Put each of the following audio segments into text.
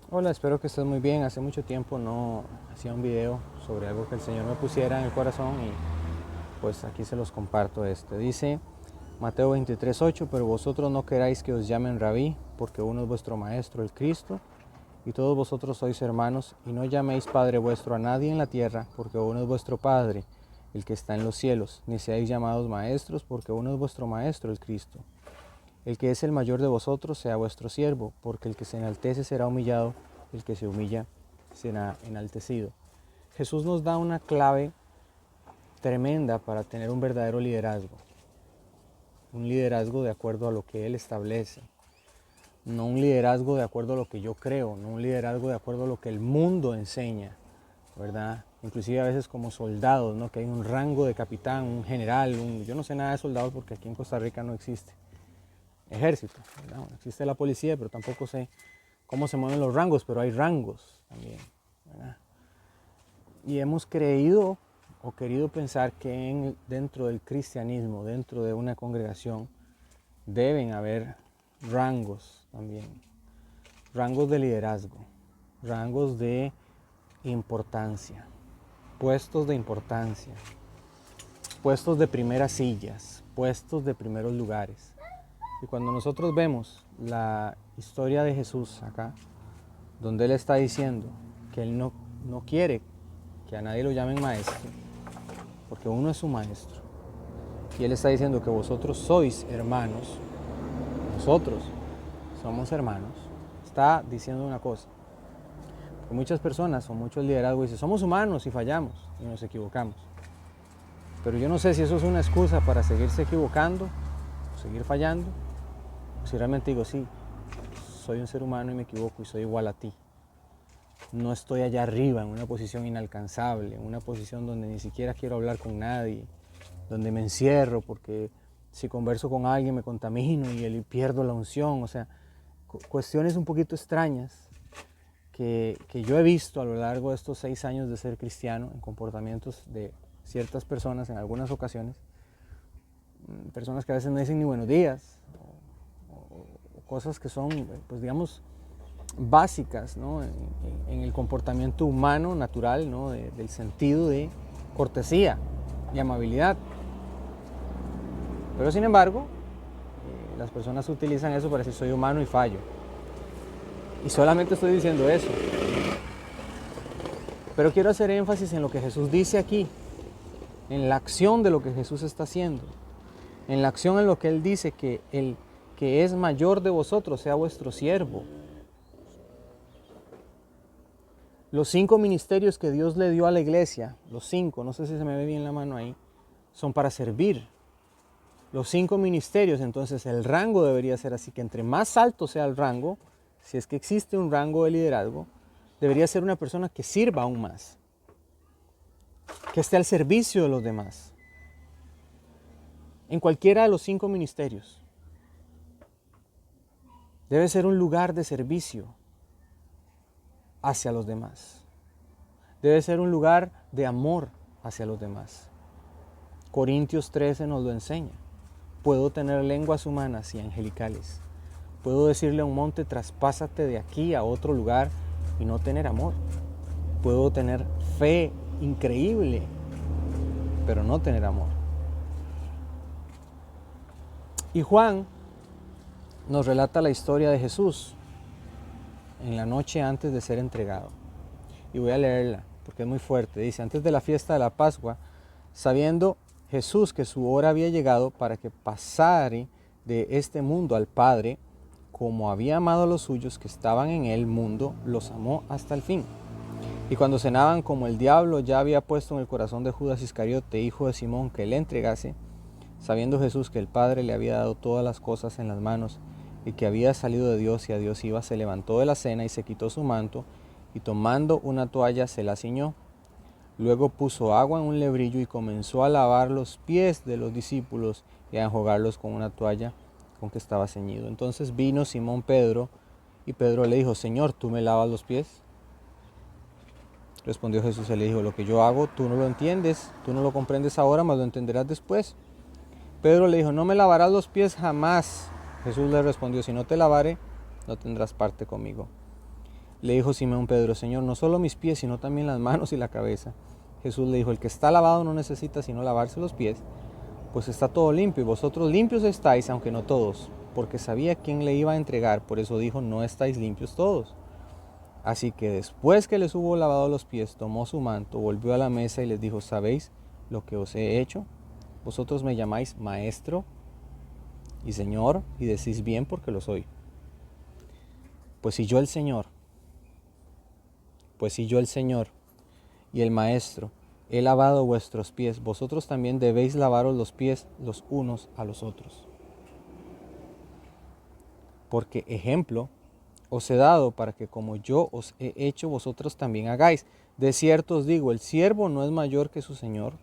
Hola, espero que estés muy bien. Hace mucho tiempo no hacía un video sobre algo que el Señor me pusiera en el corazón y pues aquí se los comparto. Dice Mateo 23:8, pero vosotros no queráis que os llamen rabí, porque uno es vuestro maestro, el Cristo, y todos vosotros sois hermanos, y no llaméis Padre vuestro a nadie en la tierra, porque uno es vuestro Padre, el que está en los cielos, ni seáis llamados maestros, porque uno es vuestro Maestro, el Cristo. El que es el mayor de vosotros sea vuestro siervo, porque el que se enaltece será humillado, el que se humilla será enaltecido. Jesús nos da una clave tremenda para tener un verdadero liderazgo. Un liderazgo de acuerdo a lo que Él establece. No un liderazgo de acuerdo a lo que yo creo, no un liderazgo de acuerdo a lo que el mundo enseña, ¿verdad? Inclusive a veces como soldados, ¿no? Que hay un rango de capitán, un general, yo no sé nada de soldados porque aquí en Costa Rica no existe ejército, ¿verdad? Bueno, existe la policía, pero tampoco sé cómo se mueven los rangos, pero hay rangos también, ¿verdad? Y hemos creído o querido pensar que dentro del cristianismo, dentro de una congregación, deben haber rangos también, rangos de liderazgo, rangos de importancia, puestos de importancia, puestos de primeras sillas, puestos de primeros lugares. Y cuando nosotros vemos la historia de Jesús acá, donde Él está diciendo que Él no quiere que a nadie lo llamen maestro, porque uno es su maestro, y Él está diciendo que vosotros sois hermanos, nosotros somos hermanos, está diciendo una cosa, que muchas personas o muchos liderazgos dicen, somos humanos y fallamos y nos equivocamos, pero yo no sé si eso es una excusa para seguirse equivocando, o seguir fallando, o si realmente digo, sí, soy un ser humano y me equivoco y soy igual a ti. No estoy allá arriba en una posición inalcanzable, en una posición donde ni siquiera quiero hablar con nadie, donde me encierro porque si converso con alguien me contamino y pierdo la unción. O sea, cuestiones un poquito extrañas que yo he visto a lo largo de estos 6 años de ser cristiano en comportamientos de ciertas personas en algunas ocasiones, personas que a veces no dicen ni buenos días, o cosas que son, pues digamos, básicas, ¿no? en el comportamiento humano natural, ¿no? Del sentido de cortesía y amabilidad. Pero sin embargo, las personas utilizan eso para decir soy humano y fallo. Y solamente estoy diciendo eso. Pero quiero hacer énfasis en lo que Jesús dice aquí, en la acción de lo que Jesús está haciendo, en la acción en lo que Él dice que el que es mayor de vosotros sea vuestro siervo. Los 5 ministerios que Dios le dio a la iglesia, los 5, no sé si se me ve bien la mano ahí, son para servir. Los 5 ministerios, entonces el rango debería ser así, que entre más alto sea el rango, si es que existe un rango de liderazgo, debería ser una persona que sirva aún más, que esté al servicio de los demás, en cualquiera de los 5 ministerios. Debe ser un lugar de servicio hacia los demás. Debe ser un lugar de amor hacia los demás. Corintios 13 nos lo enseña. Puedo tener lenguas humanas y angelicales. Puedo decirle a un monte, traspásate de aquí a otro lugar y no tener amor. Puedo tener fe increíble, pero no tener amor. Y Juan nos relata la historia de Jesús en la noche antes de ser entregado. Y voy a leerla porque es muy fuerte. Dice, antes de la fiesta de la Pascua, sabiendo Jesús que su hora había llegado para que pasare de este mundo al Padre, como había amado a los suyos que estaban en el mundo, los amó hasta el fin. Y cuando cenaban, como el diablo ya había puesto en el corazón de Judas Iscariote, hijo de Simón, que le entregase, sabiendo Jesús que el Padre le había dado todas las cosas en las manos y que había salido de Dios y a Dios iba, se levantó de la cena y se quitó su manto y tomando una toalla se la ciñó. Luego puso agua en un lebrillo y comenzó a lavar los pies de los discípulos y a enjugarlos con una toalla con que estaba ceñido. Entonces vino Simón Pedro y Pedro le dijo, Señor, ¿tú me lavas los pies? Respondió Jesús y le dijo, lo que yo hago tú no lo entiendes, tú no lo comprendes ahora, mas lo entenderás después. Pedro le dijo, no me lavarás los pies jamás. Jesús le respondió, si no te lavare, no tendrás parte conmigo. Le dijo Simón Pedro, Señor, no solo mis pies, sino también las manos y la cabeza. Jesús le dijo, el que está lavado no necesita sino lavarse los pies, pues está todo limpio, y vosotros limpios estáis, aunque no todos, porque sabía quién le iba a entregar, por eso dijo, no estáis limpios todos. Así que después que les hubo lavado los pies, tomó su manto, volvió a la mesa y les dijo, ¿sabéis lo que os he hecho? Vosotros me llamáis Maestro y Señor, y decís bien porque lo soy. Pues si yo el Señor y el Maestro he lavado vuestros pies, vosotros también debéis lavaros los pies los unos a los otros. Porque ejemplo os he dado para que como yo os he hecho, vosotros también hagáis. De cierto os digo, el siervo no es mayor que su Señor,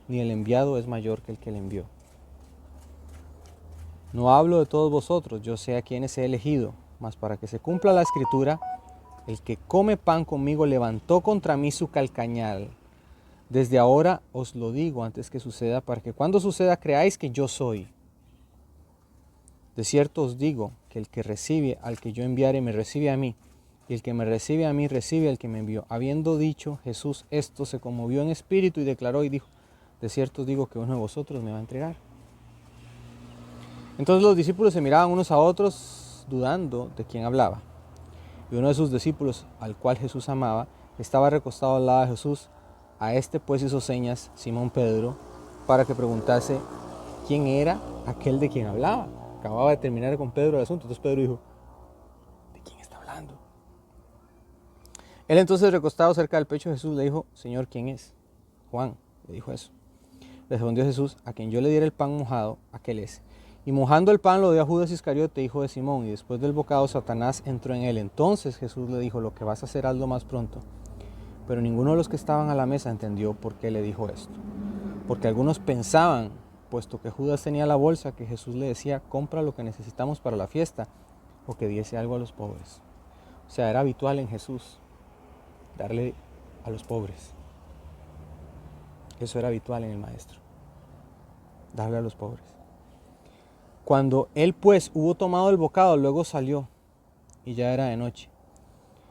ni el enviado es mayor que el que le envió. No hablo de todos vosotros, yo sé a quienes he elegido, mas para que se cumpla la Escritura, el que come pan conmigo levantó contra mí su calcañal. Desde ahora os lo digo antes que suceda, para que cuando suceda creáis que yo soy. De cierto os digo que el que recibe al que yo enviare me recibe a mí, y el que me recibe a mí recibe al que me envió. Habiendo dicho Jesús esto, se conmovió en espíritu y declaró y dijo, de cierto os digo que uno de vosotros me va a entregar. Entonces los discípulos se miraban unos a otros dudando de quién hablaba. Y uno de sus discípulos, al cual Jesús amaba, estaba recostado al lado de Jesús. A este pues hizo señas Simón Pedro para que preguntase quién era aquel de quien hablaba. Acababa de terminar con Pedro el asunto. Entonces Pedro dijo, ¿de quién está hablando? Él entonces, recostado cerca del pecho de Jesús, le dijo, Señor, ¿quién es? Juan le dijo eso. Le respondió Jesús, a quien yo le diera el pan mojado, aquel es. Y mojando el pan lo dio a Judas Iscariote, hijo de Simón, y después del bocado Satanás entró en él. Entonces Jesús le dijo, lo que vas a hacer hazlo más pronto. Pero ninguno de los que estaban a la mesa entendió por qué le dijo esto. Porque algunos pensaban, puesto que Judas tenía la bolsa, que Jesús le decía, compra lo que necesitamos para la fiesta, o que diese algo a los pobres. O sea, era habitual en Jesús darle a los pobres. Eso era habitual en el Maestro, darle a los pobres. Cuando él pues hubo tomado el bocado, luego salió, y ya era de noche.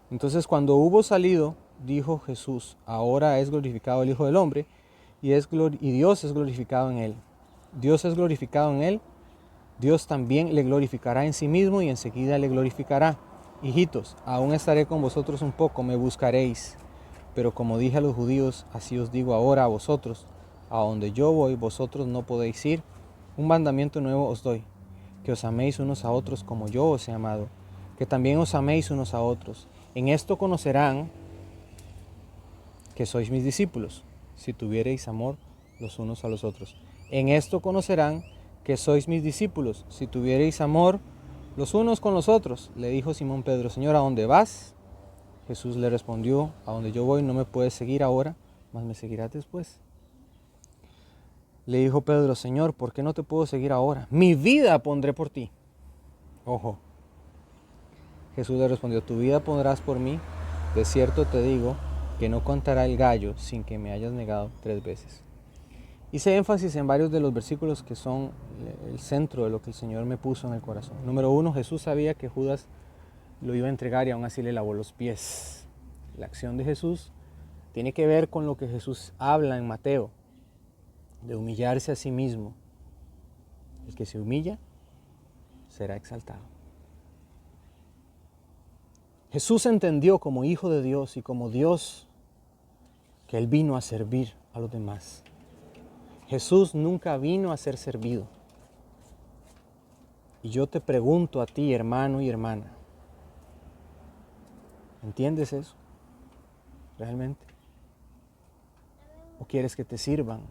Entonces cuando hubo salido, dijo Jesús, ahora es glorificado el Hijo del Hombre, y Dios es glorificado en él. Dios es glorificado en él, Dios también le glorificará en sí mismo y enseguida le glorificará. Hijitos, aún estaré con vosotros un poco, me buscaréis. Pero como dije a los judíos, así os digo ahora a vosotros, a donde yo voy, vosotros no podéis ir. Un mandamiento nuevo os doy, que os améis unos a otros como yo os he amado, que también os améis unos a otros. En esto conocerán que sois mis discípulos, si tuviereis amor los unos a los otros. En esto conocerán que sois mis discípulos, si tuviereis amor los unos con los otros. Le dijo Simón Pedro, Señor, ¿a dónde vas? Jesús le respondió, a donde yo voy no me puedes seguir ahora, mas me seguirás después. Le dijo Pedro, Señor, ¿por qué no te puedo seguir ahora? Mi vida pondré por ti. Ojo. Jesús le respondió, tu vida pondrás por mí. De cierto te digo que no cantará el gallo sin que me hayas negado 3 veces. Hice énfasis en varios de los versículos que son el centro de lo que el Señor me puso en el corazón. Número 1, Jesús sabía que Judas lo iba a entregar y aún así le lavó los pies. La acción de Jesús tiene que ver con lo que Jesús habla en Mateo, de humillarse a sí mismo. El que se humilla será exaltado. Jesús entendió como Hijo de Dios y como Dios que Él vino a servir a los demás. Jesús nunca vino a ser servido. Y yo te pregunto a ti, hermano y hermana, ¿entiendes eso? ¿Realmente? ¿O quieres que te sirvan?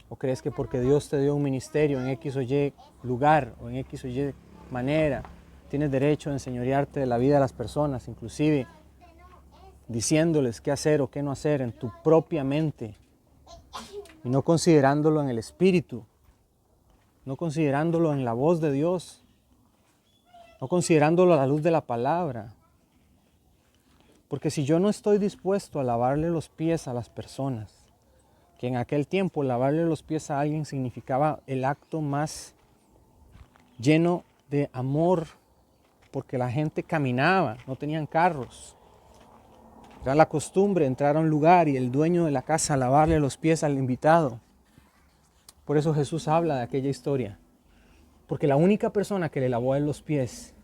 ¿O crees que porque Dios te dio un ministerio en X o Y lugar o en X o Y manera, tienes derecho a enseñorearte de la vida de las personas, inclusive diciéndoles qué hacer o qué no hacer en tu propia mente y no considerándolo en el Espíritu, no considerándolo en la voz de Dios, no considerándolo a la luz de la palabra? Porque si yo no estoy dispuesto a lavarle los pies a las personas, que en aquel tiempo lavarle los pies a alguien significaba el acto más lleno de amor porque la gente caminaba, no tenían carros. Era la costumbre entrar a un lugar y el dueño de la casa lavarle los pies al invitado. Por eso Jesús habla de aquella historia, porque la única persona que le lavó a él los pies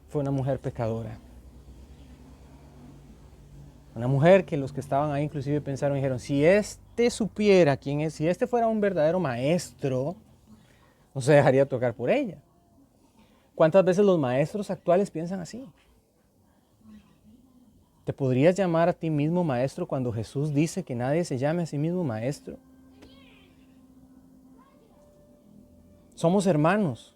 fue una mujer pecadora. Una mujer que los que estaban ahí inclusive pensaron y dijeron, si este supiera quién es, si este fuera un verdadero maestro, no se dejaría tocar por ella. ¿Cuántas veces los maestros actuales piensan así? ¿Te podrías llamar a ti mismo maestro cuando Jesús dice que nadie se llame a sí mismo maestro? Somos hermanos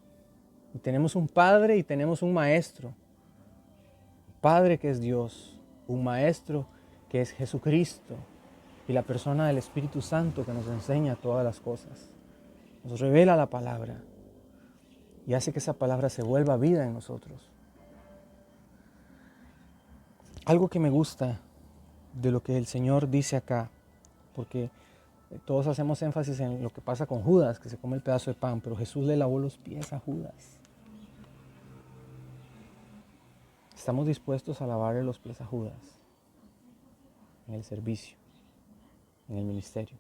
y tenemos un padre y tenemos un maestro. Un padre que es Dios, un maestro que es Jesucristo y la persona del Espíritu Santo que nos enseña todas las cosas. Nos revela la palabra y hace que esa palabra se vuelva vida en nosotros. Algo que me gusta de lo que el Señor dice acá, porque todos hacemos énfasis en lo que pasa con Judas, que se come el pedazo de pan, pero Jesús le lavó los pies a Judas. Estamos dispuestos a lavarle los pies a Judas en el servicio, en el ministerio,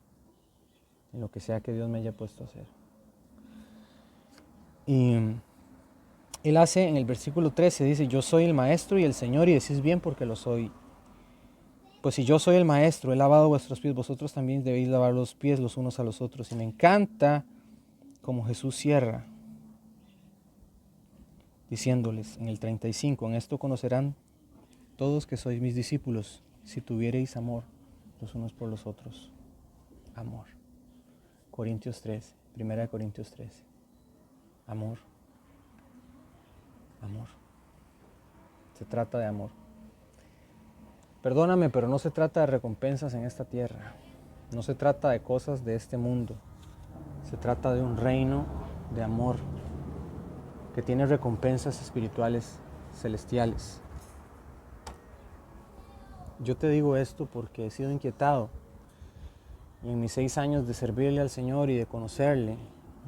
en lo que sea que Dios me haya puesto a hacer. Y Él hace en el versículo 13, dice, yo soy el maestro y el Señor y decís bien porque lo soy. Pues si yo soy el maestro, he lavado vuestros pies, vosotros también debéis lavar los pies los unos a los otros. Y me encanta como Jesús cierra, diciéndoles en el 35, en esto conocerán todos que sois mis discípulos, si tuviereis amor los unos por los otros. Amor. Corintios 13, 1 Corintios 13. Amor. Amor. Se trata de amor. Perdóname, pero no se trata de recompensas en esta tierra. No se trata de cosas de este mundo. Se trata de un reino de amor que tiene recompensas espirituales celestiales. Yo te digo esto porque he sido inquietado. Y en mis 6 años de servirle al Señor y de conocerle,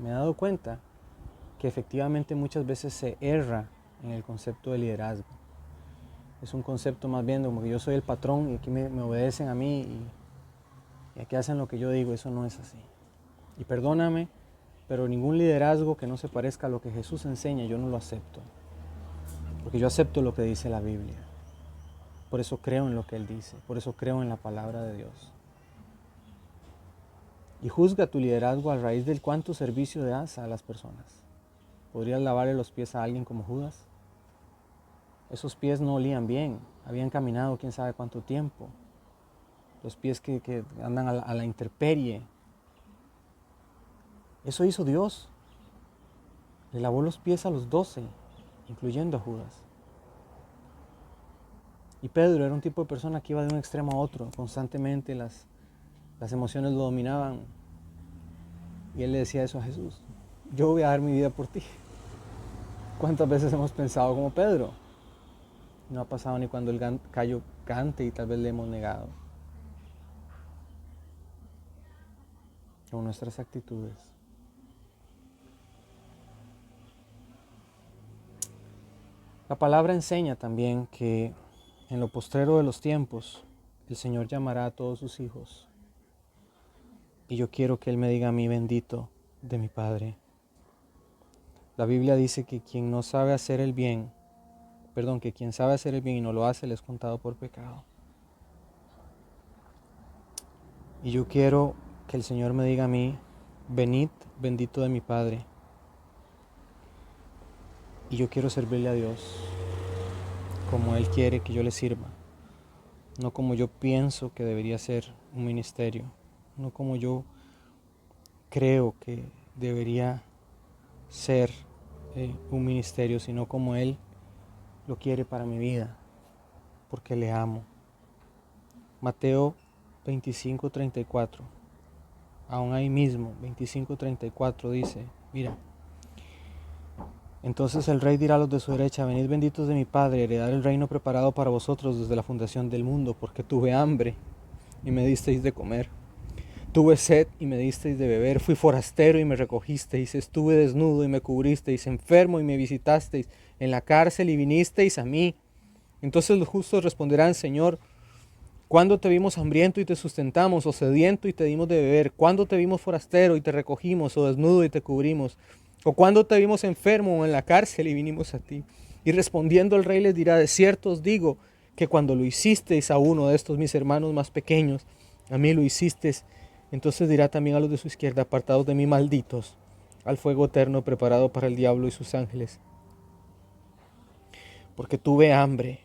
me he dado cuenta que efectivamente muchas veces se erra en el concepto de liderazgo. Es un concepto más bien como que yo soy el patrón y aquí me obedecen a mí y aquí hacen lo que yo digo. Eso no es así. Y perdóname, pero ningún liderazgo que no se parezca a lo que Jesús enseña, yo no lo acepto. Porque yo acepto lo que dice la Biblia. Por eso creo en lo que Él dice. Por eso creo en la palabra de Dios. Y juzga tu liderazgo a raíz del cuánto servicio das a las personas. ¿Podrías lavarle los pies a alguien como Judas? Esos pies no olían bien, habían caminado quién sabe cuánto tiempo. Los pies que andan a la intemperie. Eso hizo Dios. Le lavó los pies a los 12, incluyendo a Judas. Y Pedro era un tipo de persona que iba de un extremo a otro, constantemente las emociones lo dominaban. Y él le decía eso a Jesús, yo voy a dar mi vida por ti. ¿Cuántas veces hemos pensado como Pedro? No ha pasado ni cuando el gallo cante y tal vez le hemos negado. Con nuestras actitudes. La palabra enseña también que en lo postrero de los tiempos el Señor llamará a todos sus hijos. Y yo quiero que Él me diga a mí, bendito de mi Padre. La Biblia dice que quien sabe hacer el bien y no lo hace, le es contado por pecado. Y yo quiero que el Señor me diga a mí, venid, bendito de mi Padre. Y yo quiero servirle a Dios como Él quiere que yo le sirva. No como yo pienso que debería ser un ministerio. No como yo creo que debería ser un ministerio, sino como Él lo quiere para mi vida, porque le amo. Mateo 25:34, aún ahí mismo, 25:34 dice, mira, entonces el rey dirá a los de su derecha, venid benditos de mi Padre, heredad el reino preparado para vosotros desde la fundación del mundo, porque tuve hambre y me disteis de comer. Tuve sed y me disteis de beber, fui forastero y me recogisteis, estuve desnudo y me cubristeis, enfermo y me visitasteis, en la cárcel y vinisteis a mí. Entonces los justos responderán, Señor, ¿cuándo te vimos hambriento y te sustentamos, o sediento y te dimos de beber? ¿Cuándo te vimos forastero y te recogimos, o desnudo y te cubrimos? ¿O cuándo te vimos enfermo o en la cárcel y vinimos a ti? Y respondiendo el rey les dirá, de cierto os digo, que cuando lo hicisteis a uno de estos mis hermanos más pequeños, a mí lo hicisteis. Entonces dirá también a los de su izquierda, apartados de mí, malditos, al fuego eterno preparado para el diablo y sus ángeles. Porque tuve hambre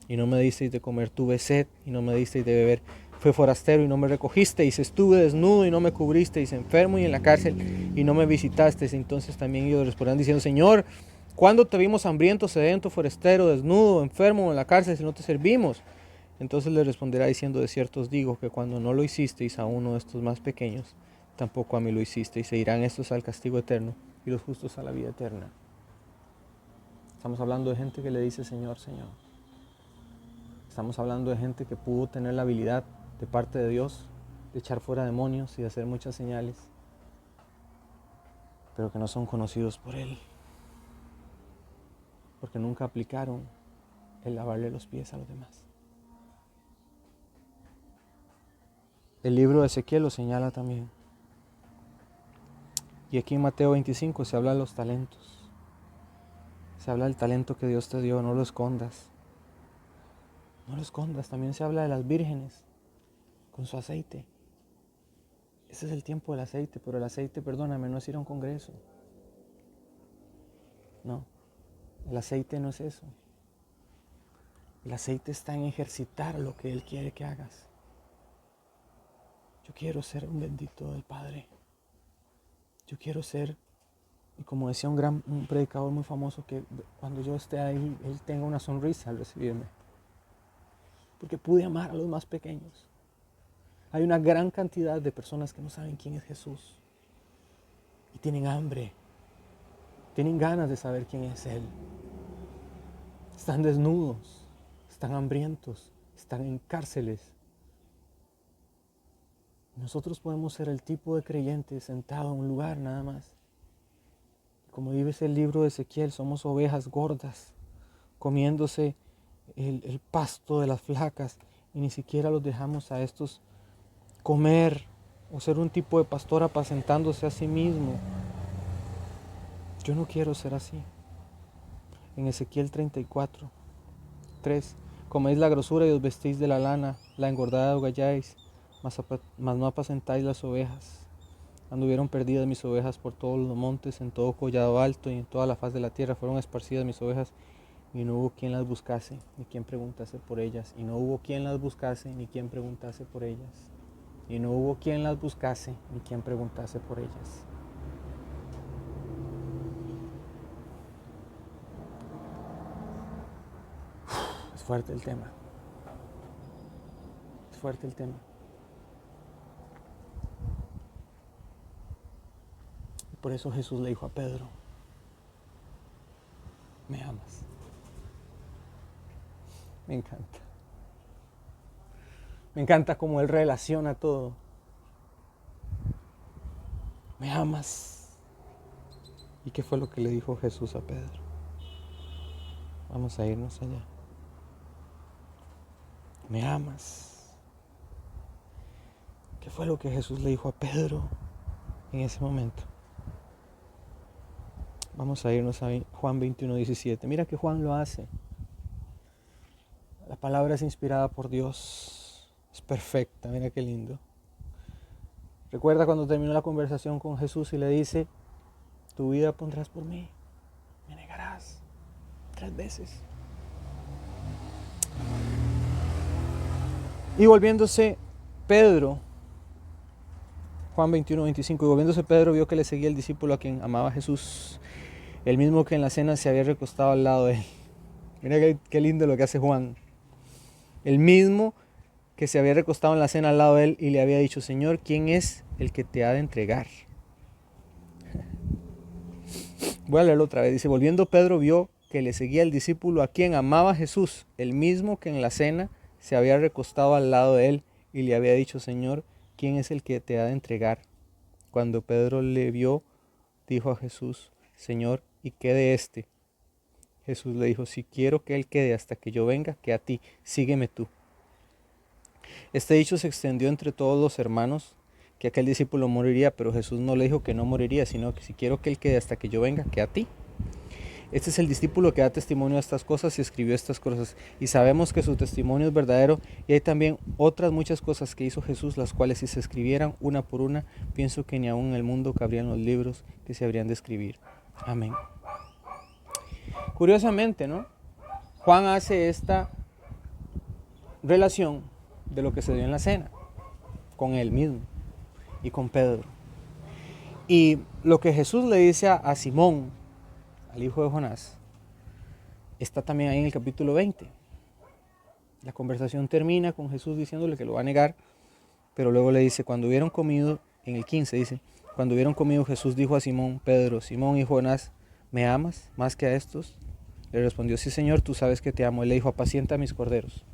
y no me disteis de comer, tuve sed y no me disteis de beber, fui forastero y no me recogisteis, estuve desnudo y no me cubristeis, enfermo y en la cárcel y no me visitasteis. Entonces también ellos responderán diciendo, Señor, ¿cuándo te vimos hambriento, sedento, forastero, desnudo, enfermo o en la cárcel si no te servimos? Entonces le responderá diciendo, de cierto os digo que cuando no lo hicisteis a uno de estos más pequeños, tampoco a mí lo hicisteis. Se irán estos al castigo eterno y los justos a la vida eterna. Estamos hablando de gente que le dice Señor, Señor. Estamos hablando de gente que pudo tener la habilidad de parte de Dios de echar fuera demonios y de hacer muchas señales, pero que no son conocidos por Él, porque nunca aplicaron el lavarle los pies a los demás. El libro de Ezequiel lo señala también. Y aquí en Mateo 25 se habla de los talentos. Se habla del talento que Dios te dio, no lo escondas. No lo escondas. También se habla de las vírgenes con su aceite. Ese es el tiempo del aceite, pero el aceite, perdóname, no es ir a un congreso. No, el aceite no es eso. El aceite está en ejercitar lo que Él quiere que hagas. Yo quiero ser un bendito del Padre. Yo quiero ser, y como decía un predicador muy famoso, que cuando yo esté ahí, Él tenga una sonrisa al recibirme. Porque pude amar a los más pequeños. Hay una gran cantidad de personas que no saben quién es Jesús. Y tienen hambre. Tienen ganas de saber quién es Él. Están desnudos. Están hambrientos. Están en cárceles. Nosotros podemos ser el tipo de creyente sentado en un lugar nada más. Como dice el libro de Ezequiel, somos ovejas gordas, comiéndose el pasto de las flacas, y ni siquiera los dejamos a estos comer, o ser un tipo de pastor apacentándose a sí mismo. Yo no quiero ser así. En Ezequiel 34, 3, coméis la grosura y os vestéis de la lana, la engordada holgalláis, mas no apacentáis las ovejas. Anduvieron perdidas mis ovejas por todos los montes, en todo collado alto y en toda la faz de la tierra fueron esparcidas mis ovejas, y no hubo quien las buscase, ni quien preguntase por ellas. Y no hubo quien las buscase, ni quien preguntase por ellas. Y no hubo quien las buscase, ni quien preguntase por ellas. Es fuerte el tema. Es fuerte el tema. Por eso Jesús le dijo a Pedro, ¿me amas? Me encanta. Me encanta cómo Él relaciona todo. ¿Me amas? ¿Y qué fue lo que le dijo Jesús a Pedro? Vamos a irnos allá. ¿Me amas? ¿Qué fue lo que Jesús le dijo a Pedro en ese momento? Vamos a irnos a Juan 21:17. Mira que Juan lo hace. La palabra es inspirada por Dios. Es perfecta, mira qué lindo. Recuerda cuando terminó la conversación con Jesús y le dice, tu vida pondrás por mí, me negarás 3 veces. Y volviéndose Pedro, Juan 21:25, y volviéndose Pedro vio que le seguía el discípulo a quien amaba Jesús, el mismo que en la cena se había recostado al lado de él. Mira qué lindo lo que hace Juan. El mismo que se había recostado en la cena al lado de él y le había dicho, Señor, ¿quién es el que te ha de entregar? Voy a leerlo otra vez. Dice, volviendo Pedro vio que le seguía el discípulo a quien amaba Jesús, el mismo que en la cena se había recostado al lado de él y le había dicho, Señor, ¿quién es el que te ha de entregar? Cuando Pedro le vio, dijo a Jesús, Señor, ¿y qué de este? Jesús le dijo, si quiero que él quede hasta que yo venga, que a ti, sígueme tú. Este dicho se extendió entre todos los hermanos, que aquel discípulo moriría, pero Jesús no le dijo que no moriría, sino que si quiero que él quede hasta que yo venga, que a ti. Este es el discípulo que da testimonio de estas cosas y escribió estas cosas. Y sabemos que su testimonio es verdadero. Y hay también otras muchas cosas que hizo Jesús, las cuales si se escribieran una por una, pienso que ni aún en el mundo cabrían los libros que se habrían de escribir. Amén. Curiosamente, ¿no? Juan hace esta relación de lo que se dio en la cena, con él mismo y con Pedro. Y lo que Jesús le dice a Simón, al hijo de Jonás, está también ahí en el capítulo 20. La conversación termina con Jesús diciéndole que lo va a negar, pero luego le dice, cuando hubieron comido, en el 15 dice, cuando hubieron comido Jesús dijo a Simón, Pedro, Simón hijo de Jonás, ¿me amas más que a estos? Le respondió, sí Señor, tú sabes que te amo. Él le dijo, apacienta mis corderos.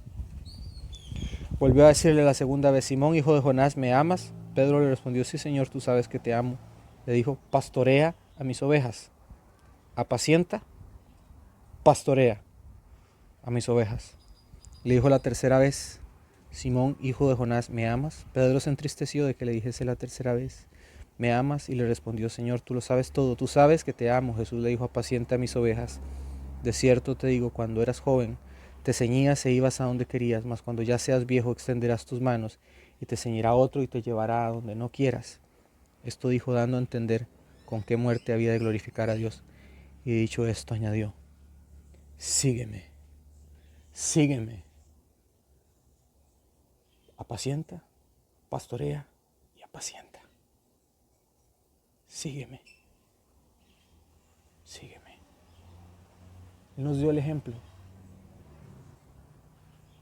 Volvió a decirle la segunda vez, Simón hijo de Jonás, ¿me amas? Pedro le respondió, sí Señor, tú sabes que te amo. Le dijo, pastorea a mis ovejas. Apacienta, pastorea a mis ovejas. Le dijo la tercera vez, Simón, hijo de Jonás, ¿me amas? Pedro se entristeció de que le dijese la tercera vez, ¿me amas? Y le respondió, Señor, tú lo sabes todo, tú sabes que te amo. Jesús le dijo, apacienta a mis ovejas. De cierto te digo, cuando eras joven, te ceñías e ibas a donde querías, mas cuando ya seas viejo extenderás tus manos, y te ceñirá otro y te llevará a donde no quieras. Esto dijo dando a entender con qué muerte había de glorificar a Dios. Y dicho esto añadió, sígueme, sígueme. Apacienta, pastorea y apacienta. Sígueme, sígueme. Él nos dio el ejemplo.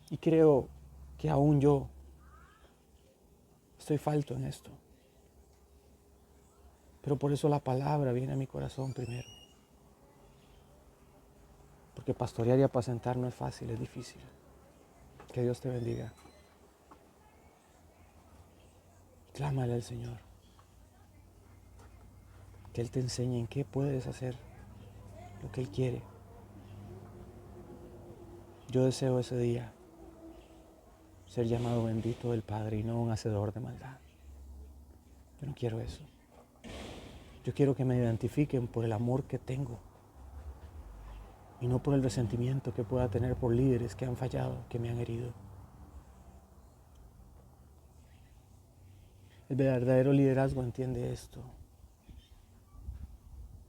Y creo que aún yo estoy falto en esto. Pero por eso la palabra viene a mi corazón primero. Porque pastorear y apacentar no es fácil, es difícil. Que Dios te bendiga. Clámale al Señor. Que Él te enseñe en qué puedes hacer lo que Él quiere. Yo deseo ese día ser llamado bendito del Padre y no un hacedor de maldad. Yo no quiero eso. Yo quiero que me identifiquen por el amor que tengo y no por el resentimiento que pueda tener por líderes que han fallado, que me han herido. El verdadero liderazgo entiende esto,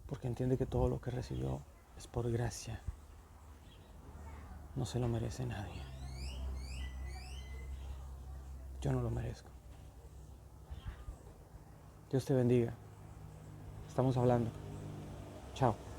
porque entiende que todo lo que recibió es por gracia. No se lo merece nadie. Yo no lo merezco. Dios te bendiga. Estamos hablando. Chao.